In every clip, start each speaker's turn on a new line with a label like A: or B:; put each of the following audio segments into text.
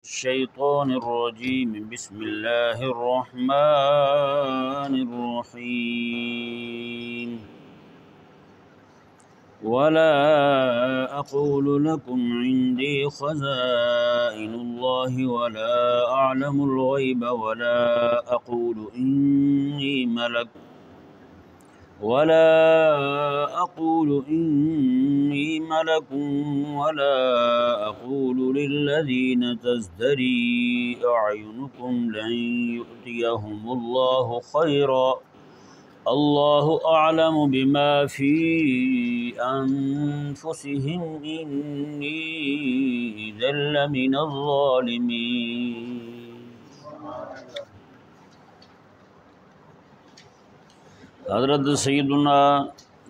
A: الشيطان الرجيم بسم الله الرحمن الرحيم ولا أقول لكم عندي خزائن الله ولا أعلم الغيب ولا أقول إني ملك ولا أقول للذين تزدري أعينكم لن يؤتيهم الله خيرا الله أعلم بما في أنفسهم إني إذا لمن الظالمين۔ حضرت سیدنا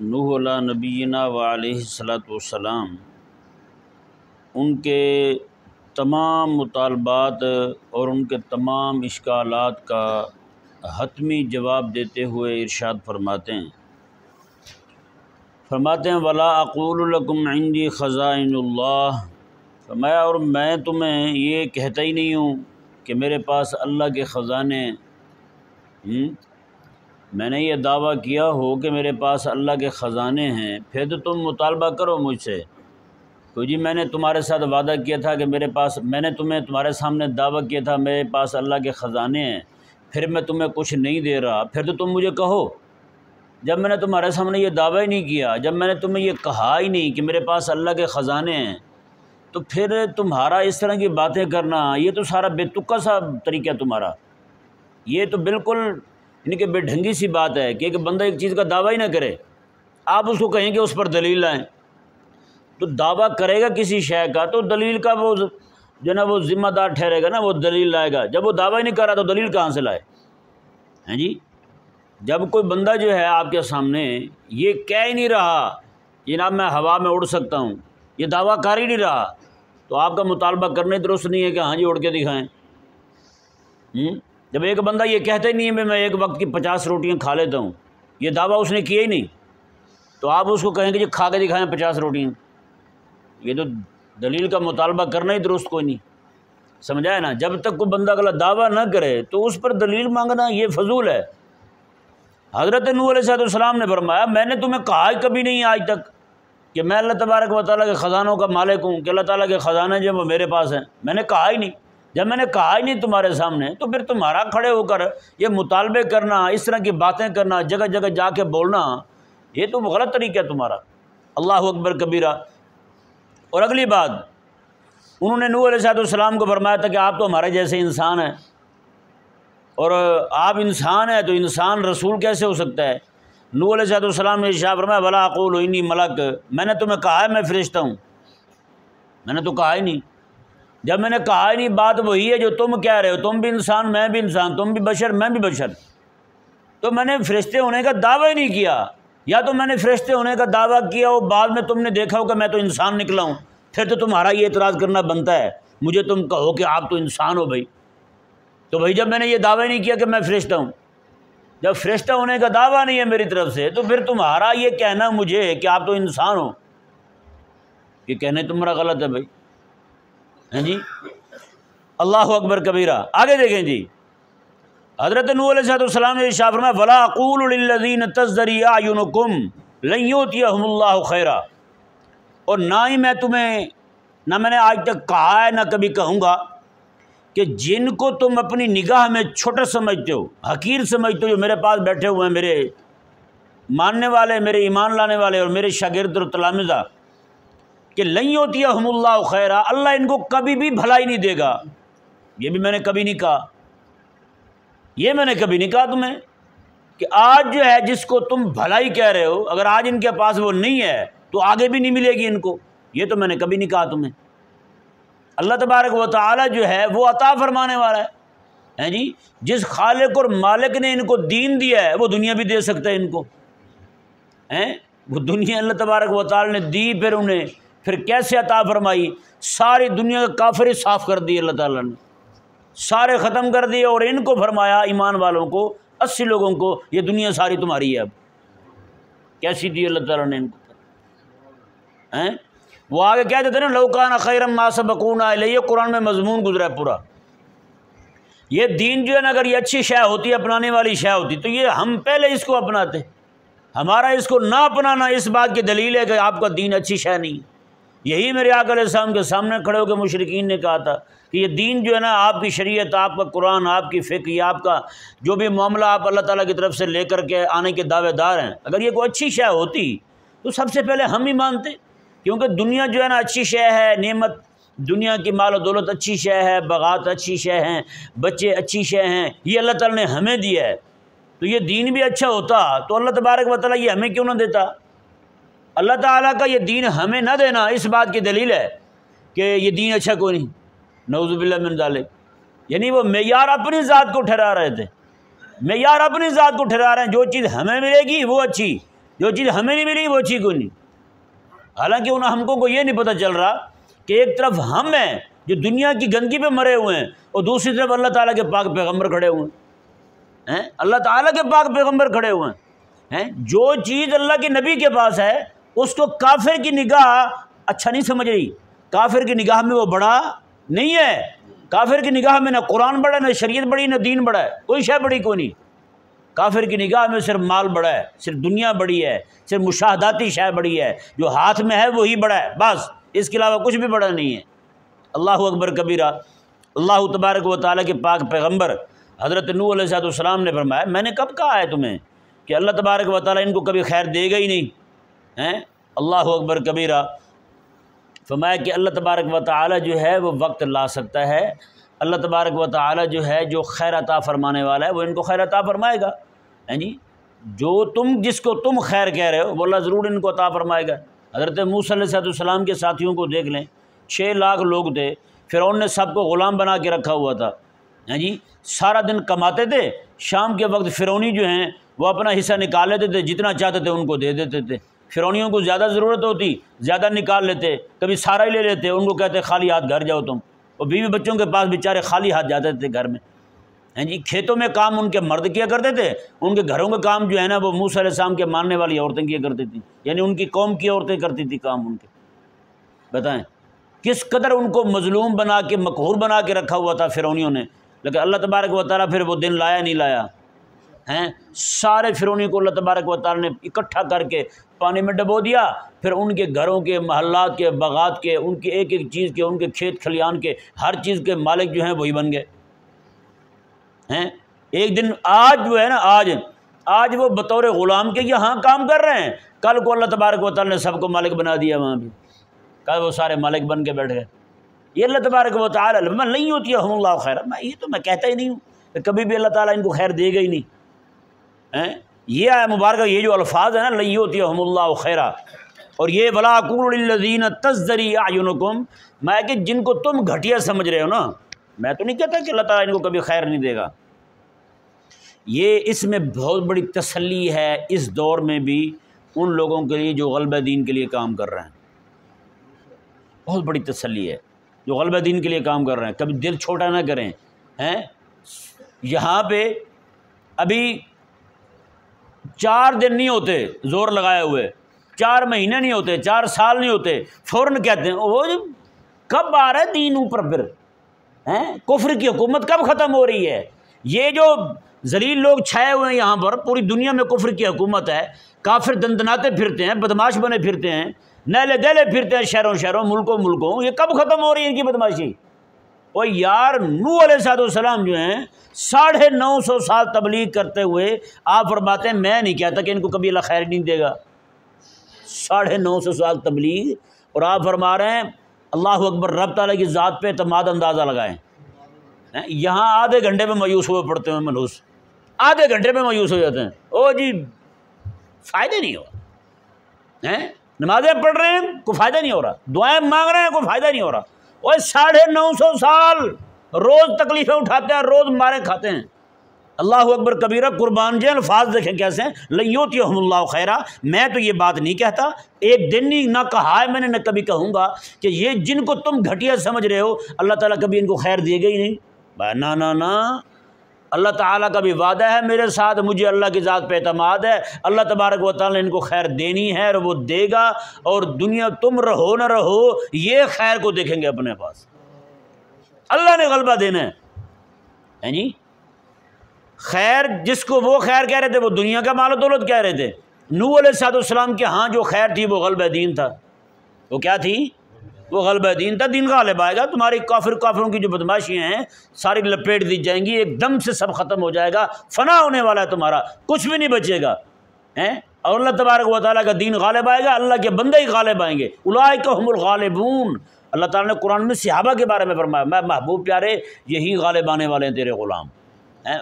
A: نوح علیہ نبینا و علیہ الصلاۃ والسلام ان کے تمام مطالبات اور ان کے تمام اشکالات کا حتمی جواب دیتے ہوئے ارشاد فرماتے ہیں وَلَا أَقُولُ لَكُمْ عِنْدِي خَزَائِنُ اللَّهِ، فرمایا اور میں تمہیں یہ کہتا ہی نہیں ہوں کہ میرے پاس اللہ کے خزانے میں نے یہ دعویٰ کیا ہو کہ میرے پاس اللہ کے خزانے ہیں، پھر تو تم مطالبہ کرو مجھ سے تو جی میں نے تمہارے ساتھ وعدہ کیا تھا کہ میں نے تمہارے سامنے دعویٰ کیا تھا میرے پاس اللہ کے خزانے ہیں، پھر میں تمہیں کچھ نہیں دے رہا، پھر تو تم مجھے کہو۔ جب میں نے تمہارے سامنے یہ دعویٰ ہی نہیں کیا، جب میں نے تمہیں یہ کہا ہی نہیں کہ میرے پاس اللہ کے خزانے ہیں، تو پھر تمہارا اس طرح کی باتیں کرنا یہ تو سارا بے تکا سا طریقہ تمہارا، یہ تو بالکل یعنی کہ بے ڈھنگی سی بات ہے کہ ایک بندہ ایک چیز کا دعویٰ ہی نہ کرے، آپ اس کو کہیں کہ اس پر دلیل لائیں، تو دعویٰ کرے گا کسی شے کا تو دلیل کا وہ جو نا وہ ذمہ دار ٹھہرے گا نا، وہ دلیل لائے گا۔ جب وہ دعویٰ ہی نہیں کر رہا تو دلیل کہاں سے لائے ہیں جی؟ جب کوئی بندہ جو ہے آپ کے سامنے یہ کہہ ہی نہیں رہا جناب میں ہوا میں اڑ سکتا ہوں، یہ دعویٰ کر ہی نہیں رہا، تو آپ کا مطالبہ کرنے درست نہیں ہے کہ ہاں جی اڑ کے دکھائیں۔ جب ایک بندہ یہ کہتا ہی نہیں ہے میں ایک وقت کی 50 روٹیاں کھا لیتا ہوں، یہ دعویٰ اس نے کیا ہی نہیں، تو آپ اس کو کہیں کہ جی کھا کے دکھائیں 50 روٹیاں، یہ تو دلیل کا مطالبہ کرنا ہی درست کوئی نہیں، سمجھائے نا؟ جب تک کوئی بندہ اگلا دعویٰ نہ کرے تو اس پر دلیل مانگنا یہ فضول ہے۔ حضرت نوح علیہ السلام نے فرمایا میں نے تمہیں کہا ہی کبھی نہیں آج تک کہ میں اللہ تبارک و تعالیٰ کے خزانوں کا مالک ہوں، کہ اللہ تعالیٰ کے خزانے جو وہ میرے پاس ہیں، میں نے کہا ہی نہیں۔ جب میں نے کہا ہی نہیں تمہارے سامنے تو پھر تمہارا کھڑے ہو کر یہ مطالبے کرنا، اس طرح کی باتیں کرنا، جگہ جگہ جا کے بولنا، یہ تو غلط طریقہ ہے تمہارا۔ اللہ اکبر کبیرہ۔ اور اگلی بات انہوں نے نوح علیہ السلام کو فرمایا تھا کہ آپ تو ہمارے جیسے انسان ہیں، اور آپ انسان ہیں تو انسان رسول کیسے ہو سکتا ہے؟ نوح علیہ السلام نے ارشاد فرمایا وَلَا أَقُولُ إِنِّي مَلَكٌ، میں نے تمہیں کہا ہے میں فرشتہ ہوں، میں نے تو کہا ہی نہیں۔ جب میں نے کہا ہی نہیں، بات وہی ہے جو تم کہہ رہے ہو، تم بھی انسان میں بھی انسان، تم بھی بشر میں بھی بشر، تو میں نے فرشتے ہونے کا دعویٰ ہی نہیں کیا، یا تو میں نے فرشتے ہونے کا دعویٰ کیا اور بعد میں تم نے دیکھا ہو کہ میں تو انسان نکلا ہوں، پھر تو تمہارا یہ اعتراض کرنا بنتا ہے، مجھے تم کہو کہ آپ تو انسان ہو بھائی، تو بھائی جب میں نے یہ دعویٰ نہیں کیا کہ میں فرشتہ ہوں، جب فرشتہ ہونے کا دعویٰ نہیں ہے میری طرف سے، تو پھر تمہارا یہ کہنا مجھے کہ آپ تو انسان ہو، یہ کہنے تمہارا غلط ہے بھائی، ہیں جی؟ اللہ اکبر کبیرہ۔ آگے دیکھیں جی، حضرت نوح علیہ السلام نے ارشاد فرمایا وَلَا أَقُولُ لِلَّذِينَ تَزْدَرِي أَعْيُنُكُمْ لَن يُؤْتِيَهُمُ اللَّهُ خَيْرًا، اور نہ ہی میں تمہیں، نہ میں نے آج تک کہا ہے نہ کبھی کہوں گا کہ جن کو تم اپنی نگاہ میں چھوٹا سمجھتے ہو، حقیر سمجھتے ہو، جو میرے پاس بیٹھے ہوئے ہیں، میرے ماننے والے، میرے ایمان لانے والے اور میرے شاگرد اور تلامذہ، کہ لن یؤتیہم اللہ خیرا، اللہ ان کو کبھی بھی بھلائی نہیں دے گا، یہ بھی میں نے کبھی نہیں کہا، یہ میں نے کبھی نہیں کہا تمہیں کہ آج جو ہے جس کو تم بھلائی کہہ رہے ہو، اگر آج ان کے پاس وہ نہیں ہے تو آگے بھی نہیں ملے گی ان کو، یہ تو میں نے کبھی نہیں کہا تمہیں۔ اللہ تبارک و تعالی جو ہے وہ عطا فرمانے والا ہے جی، جس خالق اور مالک نے ان کو دین دیا ہے وہ دنیا بھی دے سکتا ہے ان کو، وہ دنیا اللہ تبارک و تعالی نے دی، پھر کیسے عطا فرمائی؟ ساری دنیا کا کافر ہی صاف کر دی اللہ تعالیٰ نے، سارے ختم کر دیے، اور ان کو فرمایا ایمان والوں کو 80 لوگوں کو یہ دنیا ساری تمہاری ہے۔ اب کیسی دی اللہ تعالیٰ نے ان کو؟ وہ آگے کیا دیتے نا لو کان خیرا ما سبقونا الیہ، قرآن میں مضمون گزرا ہے پورا۔ یہ دین جو ہے نا اگر یہ اچھی شے ہوتی، اپنانے والی شے ہوتی، تو یہ ہم پہلے اس کو اپناتے۔ ہمارا اس کو نہ اپنانا اس بات کی دلیل ہے کہ آپ کا دین اچھی شے نہیں۔ یہی میرے آقا علیہ السلام کے سامنے کھڑے ہو کے مشرکین نے کہا تھا کہ یہ دین جو ہے نا، آپ کی شریعت، آپ کا قرآن، آپ کی فقہ، یہ آپ کا جو بھی معاملہ آپ اللہ تعالیٰ کی طرف سے لے کر کے آنے کے دعوے دار ہیں، اگر یہ کوئی اچھی شے ہوتی تو سب سے پہلے ہم ہی مانتے، کیونکہ دنیا جو ہے نا اچھی شے ہے، نعمت دنیا کی مال و دولت اچھی شے ہے، باغات اچھی شے ہیں، بچے اچھی شے ہیں، یہ اللہ تعالیٰ نے ہمیں دیا ہے۔ تو یہ دین بھی اچھا ہوتا تو اللہ تبارک و تعالیٰ یہ ہمیں کیوں نہ دیتا؟ اللہ تعالیٰ کا یہ دین ہمیں نہ دینا اس بات کی دلیل ہے کہ یہ دین اچھا کوئی نہیں، نعوذ باللہ من ذالک۔ یعنی وہ معیار اپنی ذات کو ٹھہرا رہے تھے، معیار اپنی ذات کو ٹھہرا رہے ہیں، جو چیز ہمیں ملے گی وہ اچھی، جو چیز ہمیں نہیں ملی وہ اچھی کوئی نہیں۔ حالانکہ ہم کو یہ نہیں پتہ چل رہا کہ ایک طرف ہم ہیں جو دنیا کی گندگی پہ مرے ہوئے ہیں، اور دوسری طرف اللہ تعالیٰ کے پاک پیغمبر کھڑے ہوئے ہیں، اللہ تعالیٰ کے پاک پیغمبر کھڑے ہوئے ہیں۔ جو چیز اللہ کے نبی کے پاس ہے اس کو کافر کی نگاہ اچھا نہیں سمجھ رہی، کافر کی نگاہ میں وہ بڑا نہیں ہے، کافر کی نگاہ میں نہ قرآن بڑا، نہ شریعت بڑی، نہ دین بڑا ہے، کوئی شے بڑی کوئی نہیں۔ کافر کی نگاہ میں صرف مال بڑا ہے، صرف دنیا بڑی ہے، صرف مشاہداتی شے بڑی ہے، جو ہاتھ میں ہے وہی بڑا ہے، بس اس کے علاوہ کچھ بھی بڑا نہیں ہے۔ اللہ اکبر کبیرہ۔ اللہ تبارک و تعالیٰ کے پاک پیغمبر حضرت نوح علیہ السلام نے فرمایا، میں نے کب کہا ہے تمہیں کہ اللہ تبارک و تعالیٰ ان کو کبھی خیر دے گا ہی نہیں؟ اللہ اکبر کبیرہ۔ فرمایا کہ اللہ تبارک و تعالیٰ جو ہے وہ وقت لا سکتا ہے، اللہ تبارک و تعالیٰ جو ہے جو خیر عطا فرمانے والا ہے وہ ان کو خیر عطا فرمائے گا۔ جی جو جس کو تم خیر کہہ رہے ہو وہ اللہ ضرور ان کو عطا فرمائے گا۔ حضرت موسیٰ علیہ السلام کے ساتھیوں کو دیکھ لیں، 6 لاکھ لوگ تھے، فرعون نے سب کو غلام بنا کے رکھا ہوا تھا۔ جی سارا دن کماتے تھے، شام کے وقت فرعونی جو ہیں وہ اپنا حصہ نکال لیتے تھے، جتنا چاہتے تھے ان کو دے دیتے تھے۔ فرعونیوں کو زیادہ ضرورت ہوتی زیادہ نکال لیتے، کبھی سارا ہی لے لیتے، ان کو کہتے خالی ہاتھ گھر جاؤ تم، اور بیوی بچوں کے پاس بیچارے خالی ہاتھ جاتے تھے گھر میں۔ جی کھیتوں میں کام ان کے مرد کیا کرتے تھے، ان کے گھروں کا کام جو ہے نا وہ موسیٰ علیہ السلام کے ماننے والی عورتیں کیا کرتی تھیں، یعنی ان کی قوم کی عورتیں کرتی تھی کام ان کے۔ بتائیں کس قدر ان کو مظلوم بنا کے مقہور بنا کے رکھا ہوا تھا فرعونیوں نے، لیکن اللہ تبارک و تعالیٰ پھر وہ دن لایا نہیں لایا ہیں، سارے فرعونیوں کو اللہ تبارک و تعالیٰ نے اکٹھا کر کے پانی میں ڈبو دیا، پھر ان کے گھروں کے، محلات کے، باغات کے، ان کی ایک ایک چیز کے، ان کے کھیت کھلیان کے، ہر چیز کے مالک جو ہیں وہی بن گئے ہیں۔ ایک دن آج جو ہے نا آج وہ بطور غلام کے یہاں کام کر رہے ہیں، کل کو اللہ تبارک و تعالیٰ نے سب کو مالک بنا دیا، وہاں بھی کل وہ سارے مالک بن کے بیٹھ گئے۔ یہ اللہ تبارک و تعالیٰ نہیں ہوتی ہے اللہ خیر، یہ تو میں کہتا ہی نہیں ہوں کہ کبھی بھی اللہ تعالیٰ ان کو خیر دے گا ہی نہیں۔ یہ آیت مبارکہ یہ جو الفاظ ہیں نا لن یؤتیہم اللہ خیرا، اور یہ ولا اقول للذین تزدری اعینکم، میں کہ جن کو تم گھٹیا سمجھ رہے ہو نا، میں تو نہیں کہتا کہ اللہ تعالیٰ ان کو کبھی خیر نہیں دے گا۔ یہ اس میں بہت بڑی تسلی ہے اس دور میں بھی ان لوگوں کے لیے جو غلبہ دین کے لیے کام کر رہے ہیں، بہت بڑی تسلی ہے جو غلبہ دین کے لیے کام کر رہے ہیں، کبھی دل چھوٹا نہ کریں۔ یہاں پہ ابھی 4 دن نہیں ہوتے زور لگائے ہوئے، 4 مہینے نہیں ہوتے، 4 سال نہیں ہوتے، فوراً کہتے ہیں وہ کب آ رہا ہے دین اوپر، پھر کفر کی حکومت کب ختم ہو رہی ہے؟ یہ جو ذلیل لوگ چھائے ہوئے ہیں یہاں پر، پوری دنیا میں کفر کی حکومت ہے، کافر دندناتے پھرتے ہیں، بدماش بنے پھرتے ہیں، نیلے دیلے پھرتے ہیں شہروں ملکوں، یہ کب ختم ہو رہی ہے ان کی بدماشی؟ اور یار نوح علیہ السلام جو ہیں 950 سال تبلیغ کرتے ہوئے آپ فرماتے ہیں میں نہیں کہتا کہ ان کو کبھی اللہ خیر نہیں دے گا۔ 950 سال تبلیغ، اور آپ فرما رہے ہیں اللہ اکبر، رب تعالیٰ کی ذات پہ اعتماد اندازہ لگائیں۔ یہاں آدھے گھنٹے میں مایوس ہوئے پڑتے ہیں، ملوث آدھے گھنٹے میں مایوس ہو جاتے ہیں، او جی فائدہ نہیں ہو رہا، نمازیں پڑھ رہے ہیں کوئی فائدہ نہیں ہو رہا، دعائیں مانگ رہے ہیں کوئی فائدہ نہیں ہو رہا، اور 950 سال روز تکلیفیں اٹھاتے ہیں، روز مارے کھاتے ہیں۔ اللہ اکبر کبیرہ، قربان جائیں الفاظ دیکھیں کیسے ہیں، لن یؤتیہم اللہ خیرا۔ میں تو یہ بات نہیں کہتا، ایک دن نہیں نہ کہا ہے میں نے، نہ کبھی کہوں گا کہ یہ جن کو تم گھٹیا سمجھ رہے ہو اللہ تعالیٰ کبھی ان کو خیر دے گا ہی نہیں، نہ اللہ تعالیٰ کا بھی وعدہ ہے میرے ساتھ، مجھے اللہ کی ذات پہ اعتماد ہے، اللہ تبارک و تعالیٰ نے ان کو خیر دینی ہے اور وہ دے گا، اور دنیا تم رہو نہ رہو یہ خیر کو دیکھیں گے اپنے پاس، اللہ نے غلبہ دینا ہے جی۔ خیر جس کو وہ خیر کہہ رہے تھے وہ دنیا کا مال و دولت کہہ رہے تھے۔ نوح علیہ السلام کے ہاں جو خیر تھی وہ غلبہ دین تھا۔ وہ کیا تھی؟ وہ غلبہ دین تھا۔ دین غالب آئے گا، تمہاری کافروں کی جو بدماشیاں ہیں ساری لپیٹ دی جائیں گی، ایک دم سے سب ختم ہو جائے گا، فنا ہونے والا ہے تمہارا، کچھ بھی نہیں بچے گا اور اللہ تبارک و تعالیٰ کا دین غالب آئے گا، اللہ کے بندے ہی غالب آئیں گے۔ اولئک هم الغالبون، اللہ تعالیٰ نے قرآن میں صحابہ کے بارے میں فرمایا، میں محبوب پیارے یہی غالب آنے والے ہیں تیرے غلام،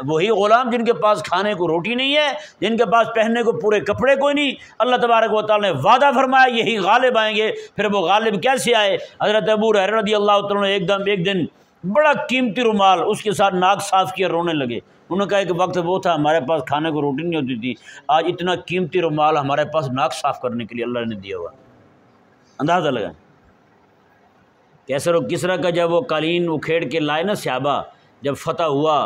A: وہی غلام جن کے پاس کھانے کو روٹی نہیں ہے، جن کے پاس پہننے کو پورے کپڑے کوئی نہیں، اللہ تبارک و تعالیٰ نے وعدہ فرمایا یہی غالب آئیں گے۔ پھر وہ غالب کیسے آئے؟ حضرت ابو ہریرہ رضی اللہ تعالیٰ نے ایک دن بڑا قیمتی رومال اس کے ساتھ ناک صاف کیا، رونے لگے۔ انہوں نے کہا ایک وقت وہ تھا ہمارے پاس کھانے کو روٹی نہیں ہوتی تھی، آج اتنا قیمتی رومال ہمارے پاس ناک صاف کرنے کے لیے اللہ نے دیا ہوا۔ اندازہ لگائیں کیسر و کسریٰ کا جب وہ قالین اکھیڑ کے لائے نا صحابہ، جب فتح ہوا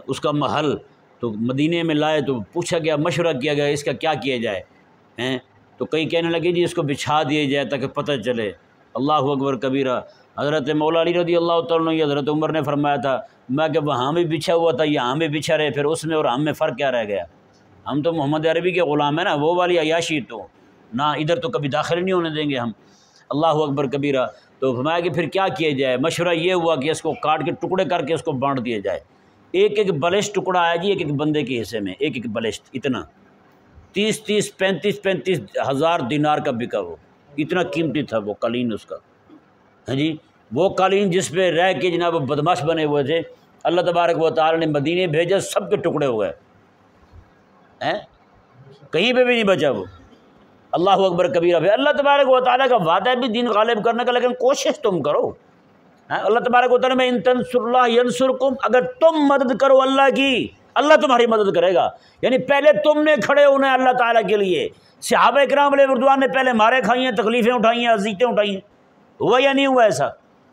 A: اس کا محل تو مدینے میں لائے تو پوچھا گیا، مشورہ کیا گیا اس کا کیا کیا جائے، تو کئی کہنے لگے جی اس کو بچھا دیا جائے تاکہ پتہ چلے۔ اللہ اکبر کبیرہ۔ حضرت مولا علی رضی اللہ تعالیٰ عنہ، حضرت عمر نے فرمایا تھا میں کہ وہاں بھی بچھا ہوا تھا یہاں بھی بچھا رہے، پھر اس میں اور ہم میں فرق کیا رہ گیا؟ ہم تو محمد عربی کے غلام ہیں نا، وہ والی عیاشی تو نہ، ادھر تو کبھی داخل نہیں ہونے دیں گے ہم۔ اللہ اکبر کبیرہ۔ تو فرمایا کہ پھر کیا کیا جائے؟ مشورہ یہ ہوا کہ اس کو کاٹ کے ٹکڑے کر کے اس کو بانٹ دیا جائے۔ ایک بلش ٹکڑا آیا جی ایک بندے کے حصے میں، ایک بلش اتنا 35 ہزار دینار کا بکا، وہ اتنا قیمتی تھا وہ قالین اس کا، ہاں جی۔ وہ قالین جس پہ رہ کے جناب وہ بدماش بنے ہوئے تھے، اللہ تبارک و تعالی نے مدینے بھیجا، سب کے ٹکڑے ہو گئے، کہیں پہ بھی نہیں بچا وہ۔ اللہ اکبر کبیرہ۔ پھر اللہ تبارک و تعالیٰ کا وعدہ بھی دین غالب کرنے کا، لیکن کوشش تم کرو۔ اللہ تبارک و تعالیٰ میں ان تنصر اللہ ینصرکم، اگر تم مدد کرو اللہ کی، اللہ تمہاری مدد کرے گا۔ یعنی پہلے تم نے کھڑے ہونا ہے اللہ تعالیٰ کے لیے۔ صحابہ کرام علیہ رضوان نے پہلے مارے کھائی ہیں، تکلیفیں اٹھائی ہیں، اذیتیں اٹھائی ہیں، ہوا یا نہیں ہوا ایسا؟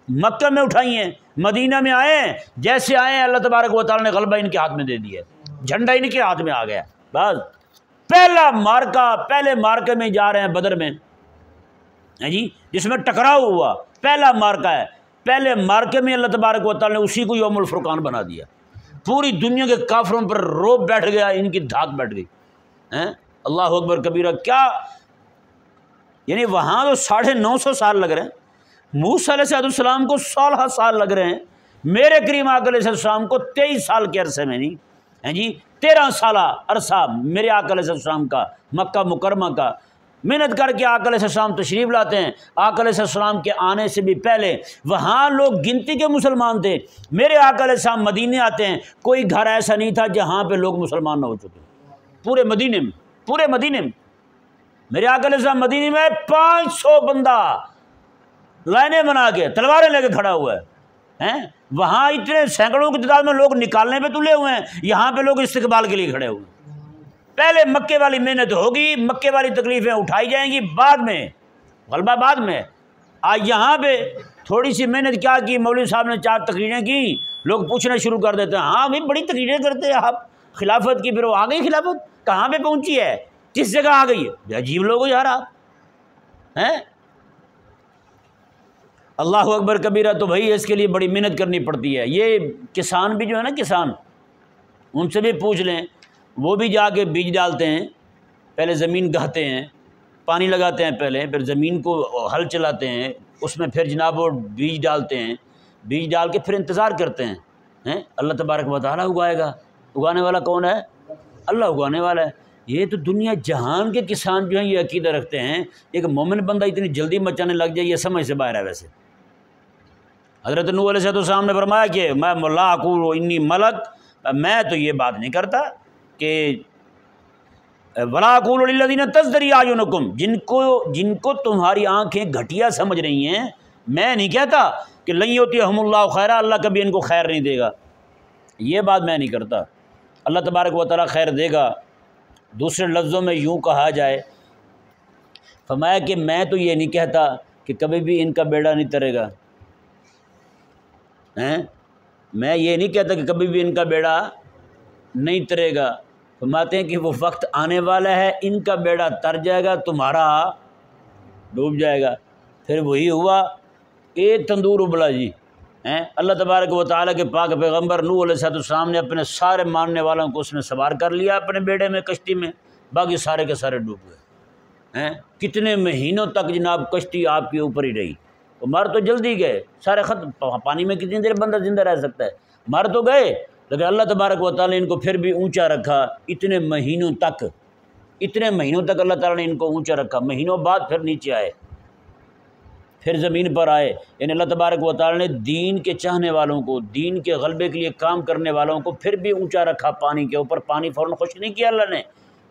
A: مکہ میں اٹھائی ہیں، مدینہ میں آئے ہیں، جیسے آئے ہیں اللہ تبارک و تعالیٰ نے غلبہ ان کے ہاتھ میں دے دیا، جھنڈا ان کے ہاتھ میں آ گیا۔ بس پہلا مارکا، پہلے مارکے میں جا رہے ہیں بدر میں جی، جس میں ٹکراؤ ہوا، پہلا مارکا ہے، پہلے مارکے میں اللہ تبارک و تعالیٰ نے اسی کو یوم الفرقان بنا دیا۔ پوری دنیا کے کافروں پر روب بیٹھ گیا، ان کی دھاک بیٹھ گئی۔ اللہ اکبر کبیرہ۔ کیا یعنی وہاں تو 950 سال لگ رہے ہیں، موسیٰ علیہ السلام کو 16 سال لگ رہے ہیں، میرے کریم آقا علیہ السلام کو 23 سال کے عرصے میں نہیں ہیں جی، 13 سالہ عرصہ میرے آقا علیہ السلام کا، مکہ مکرمہ کا محنت کر کے آقا علیہ السلام تشریف لاتے ہیں۔ آقا علیہ السلام کے آنے سے بھی پہلے وہاں لوگ گنتی کے مسلمان تھے، میرے آقا علیہ السلام مدینے آتے ہیں، کوئی گھر ایسا نہیں تھا جہاں پہ لوگ مسلمان نہ ہو چکے، پورے مدینے میں میرے آقا علیہ السلام مدینے میں 500 بندہ لائنیں بنا کے تلواریں لے کے کھڑا ہوا ہے، وہاں اتنے سینکڑوں کی تعداد میں لوگ نکالنے پہ تلے ہوئے ہیں، یہاں پہ لوگ استقبال کے لیے کھڑے ہوئے ہیں۔ پہلے مکے والی محنت ہوگی، مکے والی تکلیفیں اٹھائی جائیں گی، بعد میں غلبہ بعد میں۔ آج یہاں پہ تھوڑی سی محنت کیا کی، مولوی صاحب نے 4 تقریریں کی، لوگ پوچھنا شروع کر دیتے ہیں ہاں بھائی بڑی تقریریں کرتے ہیں آپ خلافت کی، پھر وہ آ گئی خلافت کہاں پہ پہنچی ہے، کس جگہ آ گئی ہے؟ عجیب لوگ ہو یار آپ ہیں۔ اللہ اکبر کبیرہ۔ تو بھائی اس کے لیے بڑی محنت کرنی پڑتی ہے۔ یہ کسان بھی جو ہے نا، کسان، ان سے بھی پوچھ لیں، وہ بھی جا کے بیج ڈالتے ہیں، پہلے زمین گہتے ہیں، پانی لگاتے ہیں پہلے، پھر زمین کو ہل چلاتے ہیں، اس میں پھر جناب وہ بیج ڈالتے ہیں، بیج ڈال کے پھر انتظار کرتے ہیں اللہ تبارک و تعالیٰ اگائے گا۔ اگانے والا کون ہے؟ اللہ اگانے والا ہے۔ یہ تو دنیا جہان کے کسان جو ہیں یہ عقیدہ رکھتے ہیں، ایک مومن بندہ اتنی جلدی مچانے لگ جائے یہ سمجھ سے باہر ہے۔ ویسے حضرت نوح علیہ السلام نے فرمایا کہ میں لا اقول انی ملک، میں تو یہ بات نہیں کرتا کہ ولا اقول للذین تزدری اعینکم، جن کو تمہاری آنکھیں گھٹیا سمجھ رہی ہیں، میں نہیں کہتا کہ لن یؤتیہم اللہ خیرا، اللہ کبھی ان کو خیر نہیں دے گا، یہ بات میں نہیں کرتا، اللہ تبارک و تعالیٰ خیر دے گا۔ دوسرے لفظوں میں یوں کہا جائے، فرمایا کہ میں تو یہ نہیں کہتا کہ کبھی بھی ان کا بیڑا نہیں ترے گا، میں یہ نہیں کہتا کہ کبھی بھی ان کا بیڑا نہیں ترے گا، فرماتے ہیں کہ وہ وقت آنے والا ہے ان کا بیڑا تر جائے گا، تمہارا ڈوب جائے گا۔ پھر وہی ہوا، ایک تندور ابلا جی، اللہ تبارک و تعالیٰ کے پاک پیغمبر نوح علیہ السلام نے اپنے سارے ماننے والوں کو اس نے سوار کر لیا اپنے بیڑے میں، کشتی میں، باقی سارے کے سارے ڈوب گئے۔ کتنے مہینوں تک جناب کشتی آپ کے اوپر ہی رہی، وہ مر تو جلدی گئے سارے ختم، پانی میں کتنی دیر بندہ زندہ رہ سکتا ہے، مر تو گئے، لیکن اللہ تبارک و تعالیٰ نے ان کو پھر بھی اونچا رکھا اتنے مہینوں تک اللہ تعالیٰ نے ان کو اونچا رکھا، مہینوں بعد پھر نیچے آئے، پھر زمین پر آئے۔ یعنی اللہ تبارک و تعالیٰ نے دین کے چاہنے والوں کو، دین کے غلبے کے لیے کام کرنے والوں کو پھر بھی اونچا رکھا پانی کے اوپر، پانی فوراً خشک نہیں کیا اللہ نے،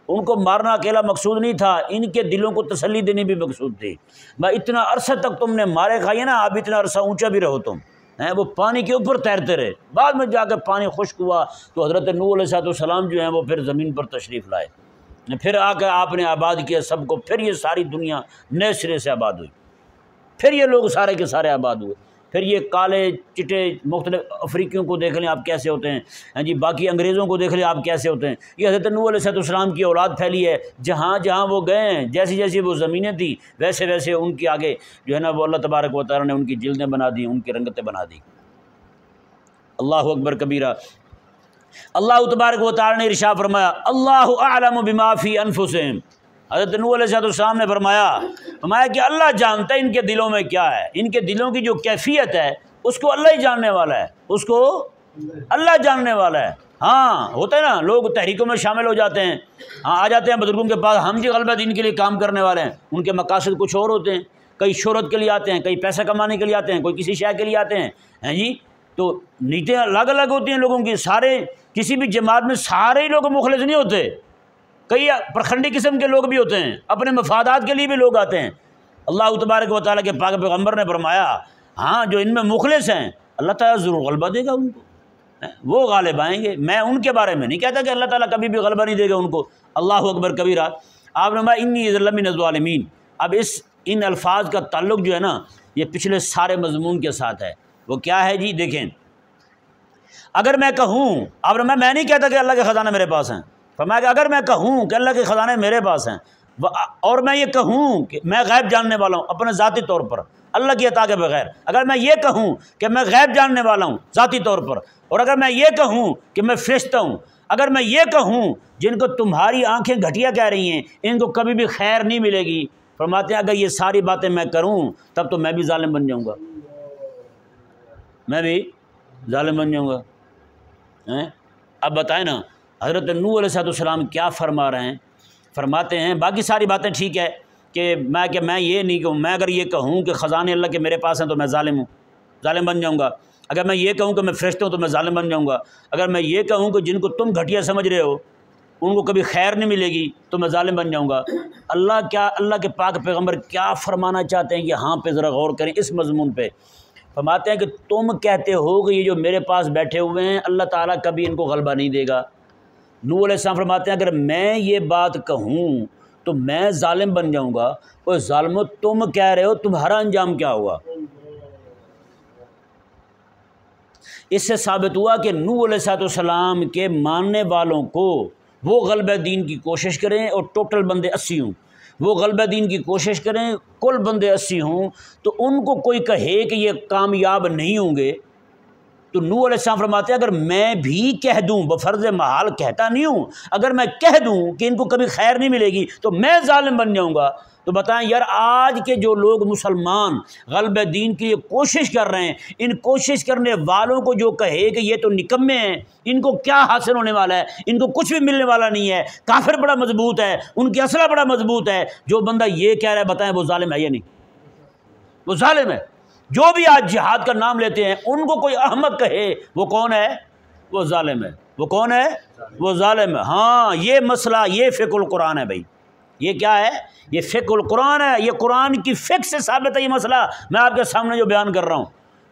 A: ان کو مارنا اکیلا مقصود نہیں تھا، ان کے دلوں کو تسلی دینی بھی مقصود تھی۔ میں اتنا عرصہ تک تم نے مارے کھائیے نا، اب اتنا عرصہ اونچا بھی رہو تم، وہ پانی کے اوپر تیرتے رہے۔ بعد میں جا کے پانی خشک ہوا تو حضرت نوح علیہ السلام جو ہیں وہ پھر زمین پر تشریف لائے، پھر آ کے آپ نے آباد کیا سب کو، پھر یہ ساری دنیا نئے سرے سے آباد ہوئی، پھر یہ لوگ سارے کے سارے آباد ہوئے، پھر یہ کالے چٹے مختلف افریقیوں کو دیکھ لیں آپ کیسے ہوتے ہیں، ہاں جی، باقی انگریزوں کو دیکھ لیں آپ کیسے ہوتے ہیں۔ یہ حضرت نوح علیہ السلام کی اولاد پھیلی ہے، جہاں جہاں وہ گئے ہیں، جیسی جیسی وہ زمینیں تھیں ویسے ویسے ان کے آگے جو ہے نا وہ اللہ تبارک و تعالیٰ نے ان کی جلدیں بنا دی، ان کی رنگتیں بنا دی۔ اللہ اکبر کبیرہ۔ اللہ تبارک و تعالیٰ نے ارشاد فرمایا اللہ اعلم بما فی انفسہم، حضرت نوح علیہ السلام نے فرمایا کہ اللہ جانتا ہے ان کے دلوں میں کیا ہے، ان کے دلوں کی جو کیفیت ہے اس کو اللہ ہی جاننے والا ہے، اس کو اللہ جاننے والا ہے۔ ہاں ہوتا ہے نا، لوگ تحریکوں میں شامل ہو جاتے ہیں، ہاں آ جاتے ہیں بزرگوں کے پاس، ہم جی غلبہ دین کے لیے کام کرنے والے ہیں، ان کے مقاصد کچھ اور ہوتے ہیں، کئی شہرت کے لیے آتے ہیں، کئی پیسہ کمانے کے لیے آتے ہیں، کوئی کسی شے کے لیے آتے ہیں، ہیں جی، تو نیتیں الگ الگ ہوتی ہیں لوگوں کی، سارے کسی بھی جماعت میں سارے ہی لوگ مخلص نہیں ہوتے، کئی پرکھنڈی قسم کے لوگ بھی ہوتے ہیں، اپنے مفادات کے لیے بھی لوگ آتے ہیں۔ اللہ تبارک و تعالیٰ کے پاک پیغمبر نے فرمایا ہاں جو ان میں مخلص ہیں اللہ تعالیٰ ضرور غلبہ دے گا ان کو، وہ غالب آئیں گے۔ میں ان کے بارے میں نہیں کہتا کہ اللہ تعالیٰ کبھی بھی غلبہ نہیں دے گا ان کو۔ اللہ اکبر کبیرہ۔ آپ نے فرمایا انی اذا لمن الظالمین۔ اب ان الفاظ کا تعلق جو ہے نا یہ پچھلے سارے مضمون کے ساتھ ہے، وہ کیا ہے جی؟ دیکھیں، اگر میں کہوں، آپ نے میں نہیں کہتا کہ اللہ کے خزانے میرے پاس ہیں، فرمایا کہ اگر میں کہوں کہ اللہ کے خزانے میرے پاس ہیں اور میں یہ کہوں کہ میں غیب جاننے والا ہوں اپنے ذاتی طور پر اللہ کی عطا کے بغیر، اگر میں یہ کہوں کہ میں غیب جاننے والا ہوں ذاتی طور پر، اور اگر میں یہ کہوں کہ میں فرشتہ ہوں، اگر میں یہ کہوں جن کو تمہاری آنکھیں گھٹیا کہہ رہی ہیں ان کو کبھی بھی خیر نہیں ملے گی، فرماتے ہیں اگر یہ ساری باتیں میں کروں تب تو میں بھی ظالم بن جاؤں گا، میں بھی ظالم بن جاؤں گا۔ اب بتائیں نا حضرت نوح علیہ السلام کیا فرما رہے ہیں؟ فرماتے ہیں باقی ساری باتیں ٹھیک ہے کہ میں یہ نہیں کہوں، میں اگر یہ کہوں کہ خزانے اللہ کے میرے پاس ہیں تو میں ظالم ہوں، ظالم بن جاؤں گا، اگر میں یہ کہوں کہ میں فرشتہ ہوں تو میں ظالم بن جاؤں گا، اگر میں یہ کہوں کہ جن کو تم گھٹیا سمجھ رہے ہو ان کو کبھی خیر نہیں ملے گی تو میں ظالم بن جاؤں گا۔ اللہ کے پاک پیغمبر کیا فرمانا چاہتے ہیں یہاں پہ ذرا غور کریں اس مضمون پہ۔ فرماتے ہیں کہ تم کہتے ہو کہ یہ جو میرے پاس بیٹھے ہوئے ہیں اللہ تعالیٰ کبھی ان کو غلبہ نہیں دے گا۔ نوح علیہ السلام فرماتے ہیں اگر میں یہ بات کہوں تو میں ظالم بن جاؤں گا، اور ظالمو تم کہہ رہے ہو تمہارا انجام کیا ہوگا؟ اس سے ثابت ہوا کہ نوح علیہ السلام کے ماننے والوں کو وہ غلبہ دین کی کوشش کریں اور ٹوٹل بندے 80 ہوں، وہ غلبہ دین کی کوشش کریں کل بندے 80 ہوں، تو ان کو کوئی کہے کہ یہ کامیاب نہیں ہوں گے تو نوح علیہ السلام فرماتے ہیں اگر میں بھی کہہ دوں، بفرض محال کہتا نہیں ہوں، اگر میں کہہ دوں کہ ان کو کبھی خیر نہیں ملے گی تو میں ظالم بن جاؤں گا۔ تو بتائیں یار آج کے جو لوگ مسلمان غلبہ دین کی کوشش کر رہے ہیں، ان کوشش کرنے والوں کو جو کہے کہ یہ تو نکمے ہیں، ان کو کیا حاصل ہونے والا ہے، ان کو کچھ بھی ملنے والا نہیں ہے، کافر بڑا مضبوط ہے، ان کی اسلحہ بڑا مضبوط ہے، جو بندہ یہ کہہ رہا ہے بتائیں وہ ظالم ہے یا نہیں؟ وہ ظالم ہے۔ جو بھی آج جہاد کا نام لیتے ہیں ان کو کوئی احمق کہے وہ کون ہے؟ وہ ظالم ہے۔ وہ کون ہے؟ وہ ظالم ہے۔ ہاں یہ مسئلہ یہ فقہ القرآن ہے بھائی، یہ کیا ہے؟ یہ فقہ القرآن ہے، یہ قرآن کی فقہ سے ثابت ہے یہ مسئلہ میں آپ کے سامنے جو بیان کر رہا ہوں۔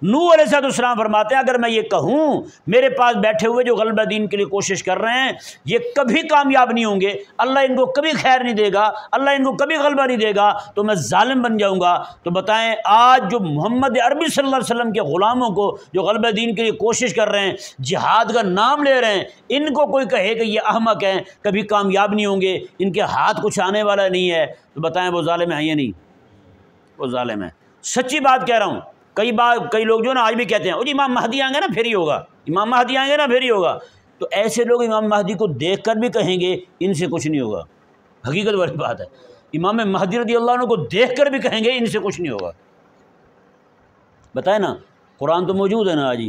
A: نوح علیہ السلام فرماتے ہیں اگر میں یہ کہوں میرے پاس بیٹھے ہوئے جو غلبہ دین کے لیے کوشش کر رہے ہیں یہ کبھی کامیاب نہیں ہوں گے، اللہ ان کو کبھی خیر نہیں دے گا، اللہ ان کو کبھی غلبہ نہیں دے گا، تو میں ظالم بن جاؤں گا۔ تو بتائیں آج جو محمد عربی صلی اللہ علیہ وسلم کے غلاموں کو جو غلبہ دین کے لیے کوشش کر رہے ہیں، جہاد کا نام لے رہے ہیں، ان کو کوئی کہے کہ یہ احمق ہیں، کبھی کامیاب نہیں ہوں گے، ان کے ہاتھ کچھ آنے والا نہیں ہے، تو بتائیں وہ ظالم ہے یا نہیں؟ وہ ظالم ہے۔ سچی بات کہہ رہا ہوں۔ کئی لوگ جو نا آج بھی کہتے ہیں جی امام مہدی آئیں گے نا پھر ہی ہوگا، امام مہدی آئیں گے نا پھر ہی ہوگا، تو ایسے لوگ امام مہدی کو دیکھ کر بھی کہیں گے ان سے کچھ نہیں ہوگا۔ حقیقت والی بات ہے، امام مہدی رضی اللہ عنہ کو دیکھ کر بھی کہیں گے ان سے کچھ نہیں ہوگا۔ بتائیں نا، قرآن تو موجود ہے نا آج ہی،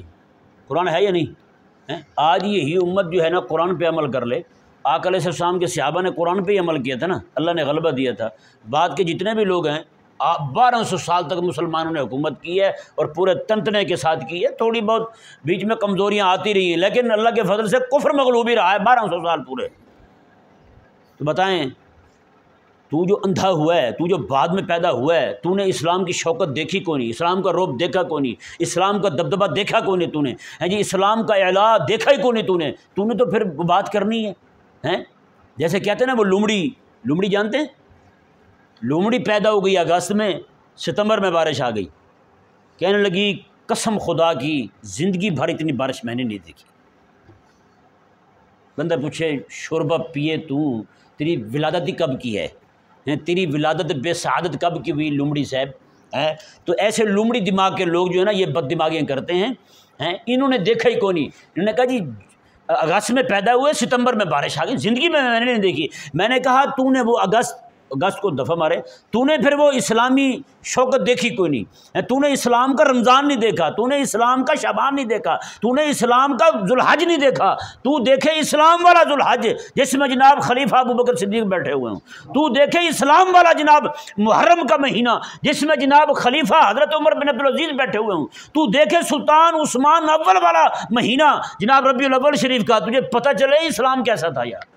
A: قرآن ہے یا نہیں؟ آج یہی امت جو ہے نا قرآن پہ عمل کر لے۔ آقا علیہ السلام کے صحابہ نے قرآن پہ ہی عمل کیا تھا نا، اللہ نے غلبہ دیا تھا۔ بعد کے جتنے بھی لوگ ہیں 1200 سال تک مسلمانوں نے حکومت کی ہے اور پورے تنتنے کے ساتھ کی ہے، تھوڑی بہت بیچ میں کمزوریاں آتی رہی ہیں لیکن اللہ کے فضل سے کفر مغلوب ہی رہا ہے 1200 سال پورے۔ تو بتائیں تو جو اندھا ہوا ہے، تو جو بعد میں پیدا ہوا ہے، تو نے اسلام کی شوکت دیکھی کو نہیں، اسلام کا رعب دیکھا کو نہیں، اسلام کا دبدبہ دیکھا کو نہیں، تو نے جی اسلام کا اعلیٰ دیکھا ہی کو نہیں، تو نے تو پھر بات کرنی ہے۔ جیسے کہتے ہیں نا وہ لومڑی جانتے ہیں؟ لومڑی پیدا ہو گئی اگست میں، ستمبر میں بارش آ گئی، کہنے لگی قسم خدا کی زندگی بھر اتنی بارش میں نے نہیں دیکھی۔ بندہ پوچھے شوربہ پیے تو تیری ولادت ہی کب کی ہے؟ تیری ولادت بے سعادت کب کی ہوئی لومڑی صاحب؟ تو ایسے لومڑی دماغ کے لوگ جو ہے نا یہ بد دماغیاں کرتے ہیں، انہوں نے دیکھا ہی کو نہیں۔ انہوں نے کہا جی اگست میں پیدا ہوئے، ستمبر میں بارش آ گئی، زندگی میں نے نہیں دیکھی۔ میں نے کہا تو نے وہ اگست کو دفعہ مارے، تو نے پھر وہ اسلامی شوکت دیکھی کوئی نہیں، تو نے اسلام کا رمضان نہیں دیکھا، تو نے اسلام کا شعبان نہیں دیکھا، تو نے اسلام کا ذوالحج نہیں دیکھا، تو دیکھے اسلام والا ذوالحج جس میں جناب خلیفہ ابوبکر صدیق بیٹھے ہوئے ہوں، تو دیکھے اسلام والا جناب محرم کا مہینہ جس میں جناب خلیفہ حضرت عمر بن عبدالعزیز بیٹھے ہوئے ہوں، تو دیکھے سلطان عثمان اول والا مہینہ جناب ربیع الاول شریف کا، تجھے پتہ چلے اسلام کیسا تھا یار۔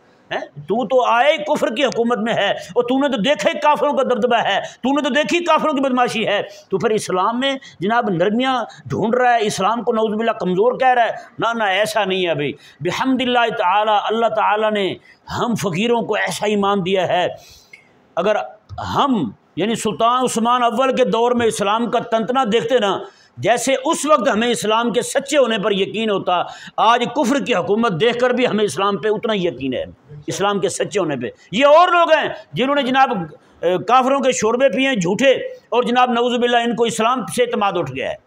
A: تو آئے کفر کی حکومت میں ہے اور تو نے تو دیکھا ہی کافروں کا دبدبہ ہے، تو نے تو دیکھی کافروں کی بدماشی ہے، تو پھر اسلام میں جناب نرمیاں ڈھونڈ رہا ہے، اسلام کو نعوذ باللہ کمزور کہہ رہا ہے۔ نہ ایسا نہیں ہے بھائی، بحمد اللہ تعالی، اللہ تعالی نے ہم فقیروں کو ایسا ایمان دیا ہے، اگر ہم یعنی سلطان عثمان اول کے دور میں اسلام کا تنتنا دیکھتے نا، جیسے اس وقت ہمیں اسلام کے سچے ہونے پر یقین ہوتا، آج کفر کی حکومت دیکھ کر بھی ہمیں اسلام پہ اتنا ہی یقین ہے، اسلام کے سچے ہونے پہ۔ یہ اور لوگ ہیں جنہوں نے جناب کافروں کے شوربے پیے جھوٹے، اور جناب نعوذ باللہ ان کو اسلام سے اعتماد اٹھ گیا ہے،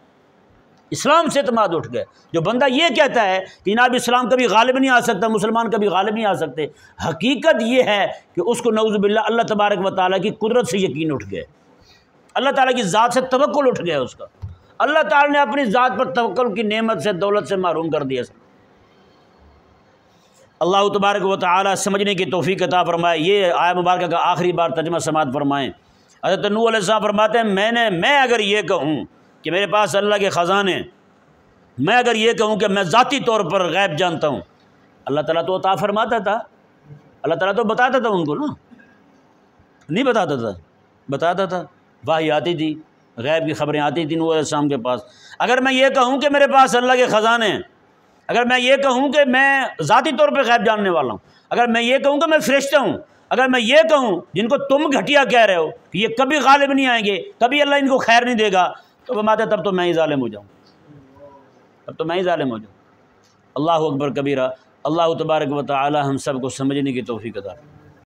A: اسلام سے اعتماد اٹھ گیا۔ جو بندہ یہ کہتا ہے کہ جناب اسلام کبھی غالب نہیں آ سکتا، مسلمان کبھی غالب نہیں آ سکتے، حقیقت یہ ہے کہ اس کو نعوذ باللہ اللہ تبارک و تعالیٰ کی قدرت سے یقین اٹھ گیا، اللہ تعالیٰ کی ذات سے توکل اٹھ گیا اس کا، اللہ تعالیٰ نے اپنی ذات پر توکل کی نعمت سے دولت سے محروم کر دیا۔ اللہ تبارک و تعالیٰ سمجھنے کی توفیق عطا فرمائے۔ یہ آیت مبارکہ کا آخری بار ترجمہ سماعت فرمائیں۔ حضرت نوح علیہ السلام فرماتے ہیں میں اگر یہ کہوں کہ میرے پاس اللہ کے خزانے، میں اگر یہ کہوں کہ میں ذاتی طور پر غیب جانتا ہوں، اللہ تعالیٰ تو عطا فرماتا تھا، اللہ تعالیٰ تو بتاتا تھا ان کو نا، نہیں بتاتا تھا، بتاتا تھا، وحی آتی تھی، غیب کی خبریں آتی تھیں نوح علیہ السلام کے پاس۔ اگر میں یہ کہوں کہ میرے پاس اللہ کے خزانے ہیں، اگر میں یہ کہوں کہ میں ذاتی طور پہ غیب جاننے والا ہوں، اگر میں یہ کہوں کہ میں فرشتہ ہوں، اگر میں یہ کہوں جن کو تم گھٹیا کہہ رہے ہو کہ یہ کبھی غالب نہیں آئیں گے، کبھی اللہ ان کو خیر نہیں دے گا، تو فرماتے تب تو میں ہی ظالم ہو جاؤں، تب تو میں ہی ظالم ہو جاؤں۔ اللہ اکبر کبیرہ۔ اللہ تبارک و تعالی ہم سب کو سمجھنے کی توفیق عطا فرمائے۔